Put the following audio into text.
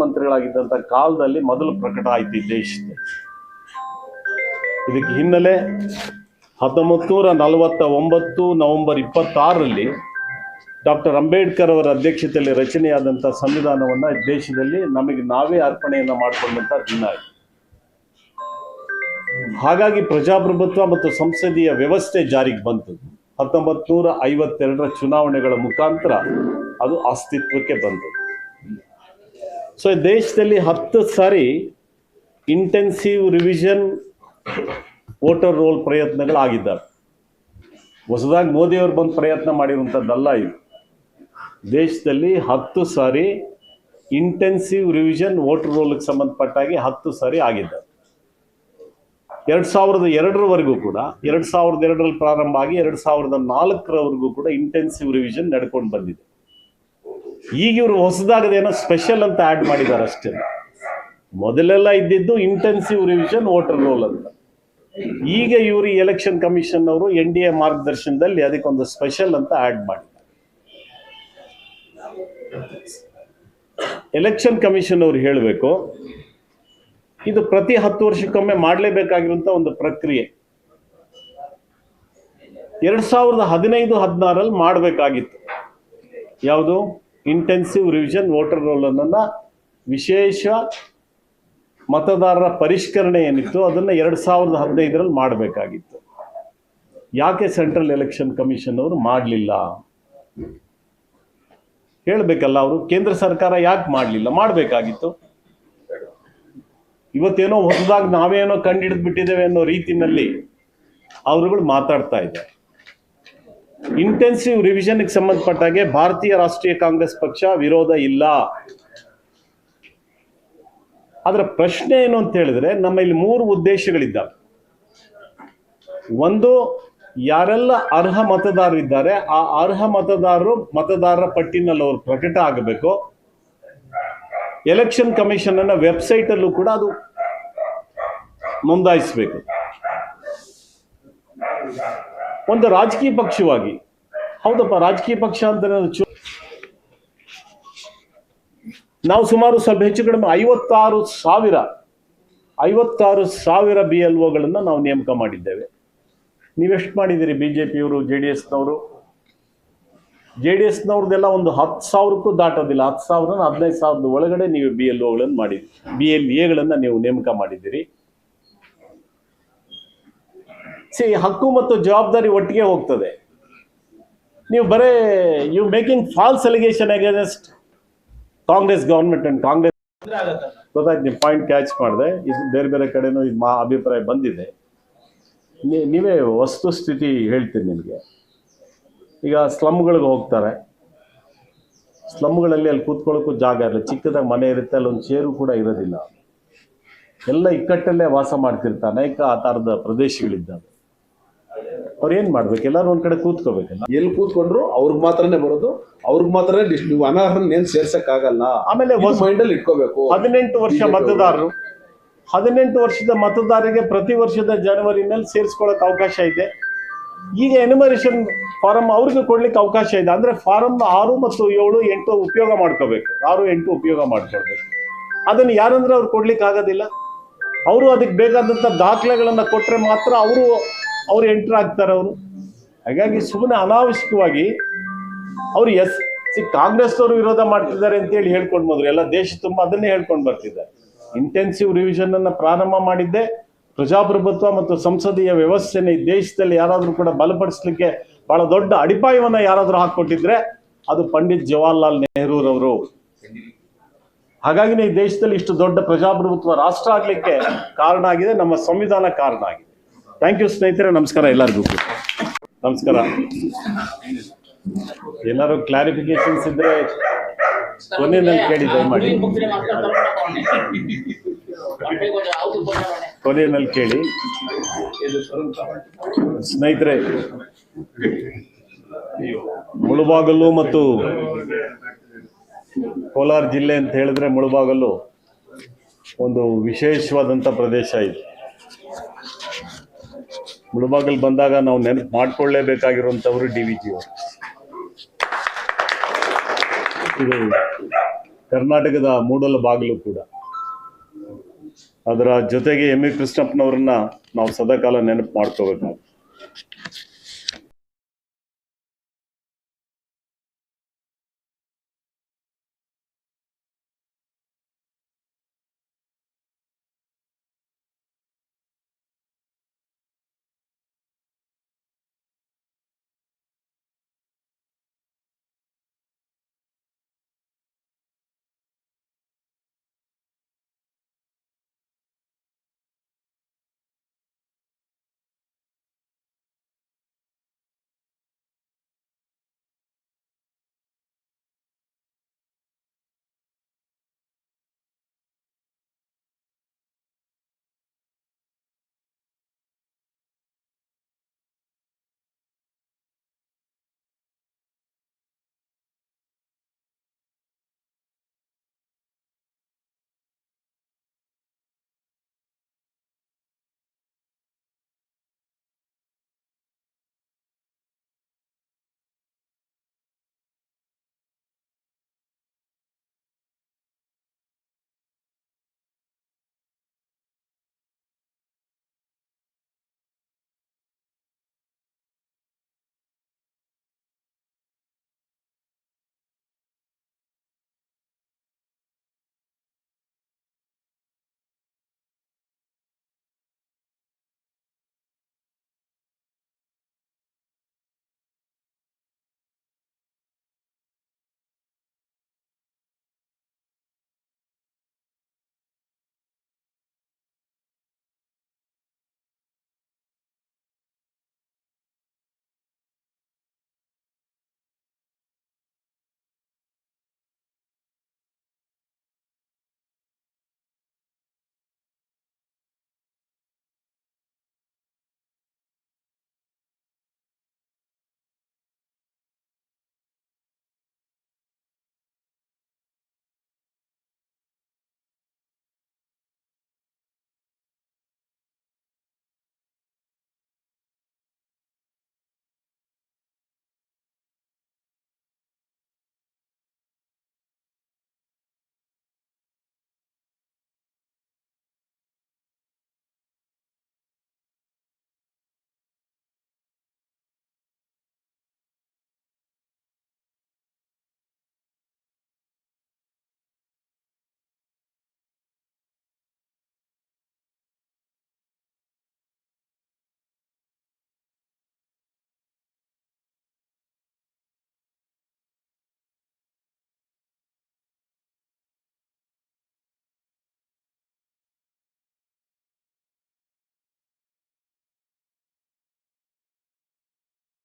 ಮಂತ್ರಿಗಳಾಗಿದ್ದಂಥ ಕಾಲದಲ್ಲಿ ಮೊದಲು ಪ್ರಕಟ ಆಯ್ತು ದೇಶದಲ್ಲಿ. ಇದಕ್ಕೆ ಹಿನ್ನೆಲೆ 1949 ನವೆಂಬರ್ 26ರಲ್ಲಿ ಡಾಕ್ಟರ್ ಅಂಬೇಡ್ಕರ್ ಅವರ ಅಧ್ಯಕ್ಷತೆಯಲ್ಲಿ ರಚನೆಯಾದಂಥ ಸಂವಿಧಾನವನ್ನು ದೇಶದಲ್ಲಿ ನಮಗೆ ನಾವೇ ಅರ್ಪಣೆಯನ್ನು ಮಾಡಿಕೊಂಡಂಥ ದಿನ ಇದು. ಹಾಗಾಗಿ ಪ್ರಜಾಪ್ರಭುತ್ವ ಮತ್ತು ಸಂಸದೀಯ ವ್ಯವಸ್ಥೆ ಜಾರಿಗೆ ಬಂತು. 1952ರ ಚುನಾವಣೆಗಳ ಮುಖಾಂತರ ಅದು ಅಸ್ತಿತ್ವಕ್ಕೆ ಬಂತು. ಸೊ ದೇಶದಲ್ಲಿ 10 ಸಾರಿ ಇಂಟೆನ್ಸಿವ್ ರಿವಿಷನ್ ವೋಟರ್ ರೋಲ್ ಪ್ರಯತ್ನಗಳಾಗಿದ್ದಾವೆ. ಹೊಸದಾಗಿ ಮೋದಿಯವರು ಬಂದು ಪ್ರಯತ್ನ ಮಾಡಿರುವಂಥದ್ದಲ್ಲ ಇದು. ದೇಶದಲ್ಲಿ 10 ಸಾರಿ ಇಂಟೆನ್ಸಿವ್ ರಿವಿಷನ್ ವೋಟರ್ ರೋಲ್ಗೆ ಸಂಬಂಧಪಟ್ಟಾಗಿ 10 ಸಾರಿ ಆಗಿದ್ದಾವೆ. 2002ರವರೆಗೂ ಕೂಡ 2002ರಲ್ಲಿ ಪ್ರಾರಂಭ ಆಗಿ 2004ರವರೆಗೂ ಕೂಡ ಇಂಟೆನ್ಸಿವ್ ರಿವಿಷನ್ ನಡ್ಕೊಂಡು ಬಂದಿದೆ. ಈಗ ಇವರು ಹೊಸದಾಗದೇನೋ ಸ್ಪೆಷಲ್ ಅಂತ ಆ್ಯಡ್ ಮಾಡಿದ್ದಾರೆ ಅಷ್ಟೇ. ಮೊದಲೆಲ್ಲ ಇದ್ದಿದ್ದು ಇಂಟೆನ್ಸಿವ್ ರಿವಿಷನ್ ವೋಟರ್ ರೋಲ್ ಅಂತ. ಈಗ ಇವರು ಎಲೆಕ್ಷನ್ ಕಮಿಷನ್ ಅವರು NDA ಮಾರ್ಗದರ್ಶನದಲ್ಲಿ ಅದಕ್ಕೊಂದು ಸ್ಪೆಷಲ್ ಅಂತ ಆ್ಯಡ್ ಮಾಡಿದ್ದಾರೆ. ಎಲೆಕ್ಷನ್ ಕಮಿಷನ್ ಅವರು ಹೇಳಬೇಕು, ಇದು ಪ್ರತಿ 10 ವರ್ಷಕ್ಕೊಮ್ಮೆ ಮಾಡಲೇಬೇಕಾಗಿರುವಂಥ ಒಂದು ಪ್ರಕ್ರಿಯೆ. 2015-16ರಲ್ಲಿ ಮಾಡಬೇಕಾಗಿತ್ತು. ಯಾವುದು? ಇಂಟೆನ್ಸಿವ್ ರಿವಿಷನ್ ವೋಟರ್ ರೋಲ್ ಅನ್ನ ವಿಶೇಷ ಮತದಾರರ ಪರಿಷ್ಕರಣೆ ಏನಿತ್ತು ಅದನ್ನು 2015ರಲ್ಲಿ ಮಾಡಬೇಕಾಗಿತ್ತು. ಯಾಕೆ ಸೆಂಟ್ರಲ್ ಎಲೆಕ್ಷನ್ ಕಮಿಷನ್ ಅವರು ಮಾಡಲಿಲ್ಲ? ಹೇಳಬೇಕಲ್ಲ ಅವರು. ಕೇಂದ್ರ ಸರ್ಕಾರ ಯಾಕೆ ಮಾಡಲಿಲ್ಲ? ಮಾಡಬೇಕಾಗಿತ್ತು. ಇವತ್ತೇನೋ ಹೊಸದಾಗಿ ನಾವೇನೋ ಕಂಡಿಡಿದು ಬಿಟ್ಟಿದ್ದೇವೆ ಅನ್ನೋ ರೀತಿಯಲ್ಲಿ ಅವರುಗಳು ಮಾತಾಡ್ತಾ ಇದ್ದಾರೆ. ಇಂಟೆನ್ಸಿವ್ ರಿವಿಷನ್ಗೆ ಸಂಬಂಧಪಟ್ಟಾಗೆ ಭಾರತೀಯ ರಾಷ್ಟ್ರೀಯ ಕಾಂಗ್ರೆಸ್ ಪಕ್ಷ ವಿರೋಧ ಇಲ್ಲ. ಅದರ ಪ್ರಶ್ನೆ ಏನು ಅಂತ ಹೇಳಿದ್ರೆ, ನಮ್ಮಲ್ಲಿ 3 ಉದ್ದೇಶಗಳಿದ್ದಾವೆ. ಒಂದು, ಯಾರೆಲ್ಲ ಅರ್ಹ ಮತದಾರರಿದ್ದಾರೆ ಆ ಅರ್ಹ ಮತದಾರರು ಮತದಾರರ ಪಟ್ಟಿನಲ್ಲಿ ಅವರು ಪ್ರಕಟ ಆಗಬೇಕು. ಎಲೆಕ್ಷನ್ ಕಮಿಷನ್ ಅನ್ನ ವೆಬ್ಸೈಟ್ ಅಲ್ಲೂ ಕೂಡ ಅದು ನೋಂದಾಯಿಸಬೇಕು. ಒಂದು ರಾಜಕೀಯ ಪಕ್ಷವಾಗಿ, ಹೌದಪ್ಪ ರಾಜಕೀಯ ಪಕ್ಷ ಅಂತ ನಾವು ಸುಮಾರು ಸ್ವಲ್ಪ ಹೆಚ್ಚು ಕಡಿಮೆ 56,000 BLOಗಳನ್ನ ನಾವು ನೇಮಕ ಮಾಡಿದ್ದೇವೆ. ನೀವೆಷ್ಟು ಮಾಡಿದ್ದೀರಿ? BJPಯವರು, JDSನವ್ರದ್ದೆಲ್ಲ ಒಂದು 10,000ಕ್ಕೂ ದಾಟೋದಿಲ್ಲ. 10,000 15,000 ಒಳಗಡೆ ನೀವು BLOಗಳನ್ನು ಮಾಡಿದ್ದೀರಿ, BLAಗಳನ್ನ ನೀವು ನೇಮಕ ಮಾಡಿದ್ದೀರಿ. ಹಕ್ಕು ಮತ್ತು ಜವಾಬ್ದಾರಿ ಒಟ್ಟಿಗೆ ಹೋಗ್ತದೆ. ನೀವು ಬರೇ you making false allegation against Congress government and Congress. ಗೊತ್ತಾಯ್ತು, ನೀವು ಪಾಯಿಂಟ್ ಕ್ಯಾಚ್ ಮಾಡಿದೆ. ಇದು ಬೇರೆ ಬೇರೆ ಕಡೆನೂ ಇದು ಅಭಿಪ್ರಾಯ ಬಂದಿದೆ. ನೀವೇ ವಸ್ತುಸ್ಥಿತಿ ಹೇಳ್ತೀನಿ ನಿಮಗೆ. ಈಗ ಸ್ಲಮ್ಗಳಿಗೆ ಹೋಗ್ತಾರೆ, ಸ್ಲಮ್ಗಳಲ್ಲಿ ಅಲ್ಲಿ ಕೂತ್ಕೊಳ್ಳೋಕ್ಕೂ ಜಾಗ ಇರಲ್ಲ. ಚಿಕ್ಕದಾಗಿ ಮನೆ ಇರುತ್ತೆ, ಅಲ್ಲೊಂದು ಚೇರು ಕೂಡ ಇರೋದಿಲ್ಲ. ಎಲ್ಲ ಇಕ್ಕಟ್ಟಲ್ಲೇ ವಾಸ ಮಾಡ್ತಿರ್ತಾರೆ. ಅನೇಕ ಆ ಥರದ ಪ್ರದೇಶಗಳಿದ್ದಾವೆ. ಅವ್ರು ಏನು ಮಾಡ್ಬೇಕು? ಎಲ್ಲರೂ ಒಂದ್ ಕಡೆ ಕೂತ್ಕೋಬೇಕಲ್ಲ. ಎಲ್ಲಿ ಕೂತ್ಕೊಂಡ್ರು ಅವ್ರಿಗೆ ಮಾತ್ರನೇ ಬರೋದು, ಅವ್ರಿಗೆ ಮಾತ್ರನೇ ನೀವು ಅನರ್ಹರನ್ನ ಏನ್ ಸೇರ್ಸಕ್ಕಾಗಲ್ಲ. ಆಮೇಲೆ ಮೈಂಡಲ್ಲಿ ಇಟ್ಕೋಬೇಕು. 18 ವರ್ಷ ಮತದಾರರು, 18 ವರ್ಷದ ಮತದಾರರಿಗೆ ಪ್ರತಿ ವರ್ಷದ ಜನವರಿನಲ್ಲಿ ಸೇರಿಸ್ಕೊಳ್ಳೋಕೆ ಅವಕಾಶ ಇದೆ. ಈಗ ಎನಿಮರೇಷನ್ ಫಾರಂ ಅವ್ರಿಗೆ ಕೊಡ್ಲಿಕ್ಕೆ ಅವಕಾಶ ಇದೆ. ಅಂದ್ರೆ ಫಾರಂ 6 ಮತ್ತು 7, 8 ಉಪಯೋಗ ಮಾಡ್ಕೋಬೇಕು. 6, 8 ಉಪಯೋಗ ಮಾಡ್ಕೊಳ್ಬೇಕು. ಅದನ್ನು ಯಾರಂದ್ರೆ ಅವ್ರು ಕೊಡ್ಲಿಕ್ಕೆ ಆಗೋದಿಲ್ಲ. ಅವರು ಅದಕ್ಕೆ ಬೇಕಾದಂಥ ದಾಖಲೆಗಳನ್ನ ಕೊಟ್ಟರೆ ಮಾತ್ರ ಅವರು ಎಂಟ್ರ್ ಆಗ್ತಾರೆ ಅವರು. ಹಾಗಾಗಿ ಸುಮ್ಮನೆ ಅನಾವಶ್ಯಕವಾಗಿ ಅವರು ಕಾಂಗ್ರೆಸ್ನವರು ವಿರೋಧ ಮಾಡ್ತಿದ್ದಾರೆ ಅಂತೇಳಿ ಹೇಳ್ಕೊಂಡು ಬಂದ್ರು. ಎಲ್ಲ ದೇಶ ತುಂಬ ಅದನ್ನೇ ಹೇಳ್ಕೊಂಡು ಬರ್ತಿದ್ದಾರೆ. ಇಂಟೆನ್ಸಿವ್ ರಿವಿಷನ್ ಅನ್ನ ಪ್ರಾರಂಭ ಮಾಡಿದ್ದೆ ಪ್ರಜಾಪ್ರಭುತ್ವ ಮತ್ತು ಸಂಸದೀಯ ವ್ಯವಸ್ಥೆನ ಈ ದೇಶದಲ್ಲಿ ಯಾರಾದರೂ ಕೂಡ ಬಲಪಡಿಸಲಿಕ್ಕೆ ಬಹಳ ದೊಡ್ಡ ಅಡಿಪಾಯವನ್ನ ಯಾರಾದರೂ ಹಾಕೊಟ್ಟಿದ್ರೆ ಅದು ಪಂಡಿತ್ ಜವಾಹರ್ಲಾಲ್ ನೆಹರೂರವರು. ಹಾಗಾಗಿನೇ ಈ ದೇಶದಲ್ಲಿ ಇಷ್ಟು ದೊಡ್ಡ ಪ್ರಜಾಪ್ರಭುತ್ವ ರಾಷ್ಟ್ರ ಆಗ್ಲಿಕ್ಕೆ ಕಾರಣ ಆಗಿದೆ, ನಮ್ಮ ಸಂವಿಧಾನ ಕಾರಣ ಆಗಿದೆ. ಥ್ಯಾಂಕ್ ಯು ಸ್ನೇಹಿತರೆ. ನಮಸ್ಕಾರ ಎಲ್ಲರಿಗೂ. ನಮಸ್ಕಾರ. ಏನಾದ್ರು ಕ್ಲಾರಿಫಿಕೇಶನ್ಸ್ ಇದ್ರೆ ಕೊನೆಯಲ್ಲಿ ಕೇಳಿ ದಯಮಾಡಿ. ಕೊನೆಯಲ್ಲಿ ಕೇಳಿ ಸ್ನೇಹಿತರೆ. ಮುಳುಬಾಗಲು ಮತ್ತು ಕೋಲಾರ ಜಿಲ್ಲೆ ಅಂತ ಹೇಳಿದ್ರೆ ಮುಳುಬಾಗಲು ಒಂದು ವಿಶೇಷವಾದಂಥ ಪ್ರದೇಶ ಇದೆ. ಮುಳುಬಾಗಲ್ ಬಂದಾಗ ನಾವು ನೆನಪು ಮಾಡ್ಕೊಳ್ಳೇಬೇಕಾಗಿರುವಂಥವ್ರು DVG ಅವರು. ಇದು ಕರ್ನಾಟಕದ ಮೂಡಲ ಬಾಗಿಲು ಕೂಡ. ಅದರ ಜೊತೆಗೆ ಎಂ ವಿ ಕೃಷ್ಣಪ್ಪನವ್ರನ್ನ ನಾವು ಸದಾಕಾಲ ನೆನಪು ಮಾಡ್ಕೋಬೇಕಾಗುತ್ತೆ.